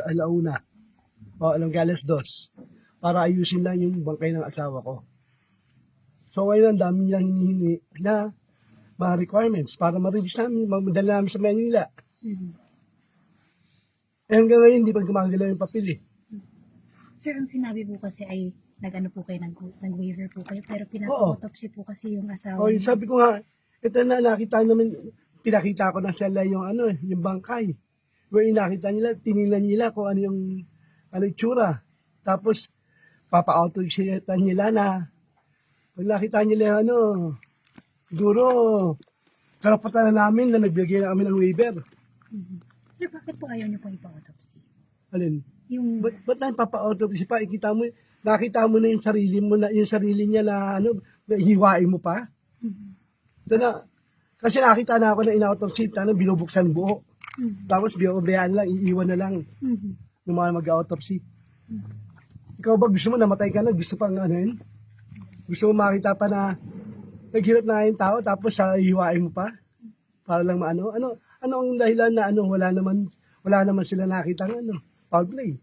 alauna. O alam ka, alas 2. Para ayusin lang yung bangkay ng asawa ko. So ngayon, ang dami nilang hinihingi na mga requirements para ma-release namin, madala namin sa Manila. Eh hanggang ngayon, hindi pa gumagalaw yung papel eh. Sir, ang sinabi po kasi ay nag-ano po kayo, nag-waiver po kayo, pero pinapa-autopsy po kasi yung asawa O, niyo. sabi ko nga, ito na nakita naman, pinakita ko na sila yung yung bangkay. Where nakita nila, tinignan nila kung ano yung itsura. Tapos, papa-autopsy nila na pag nakita nila siguro, karapatan na namin na nagbigay na kami ng waiver. Sir, bakit po ayaw niyo pong ipa-autopsy? Alin? Yung, Ba't tayo papa-autopsy pa? Nakita mo na yung sarili niya na hiwain mo pa? Ito na, kasi nakita na ako na in-autopsy, binubuksan buo. Tapos biyaan lang, iiwan na lang yung mga mag-autopsy. Ikaw ba gusto mo namatay ka na? Gusto pang yun? Gusto mo makita pa na naghirap na yung tao tapos hiwain mo pa? Para lang maano? Ano ang dahilan na wala naman sila nakita foul play?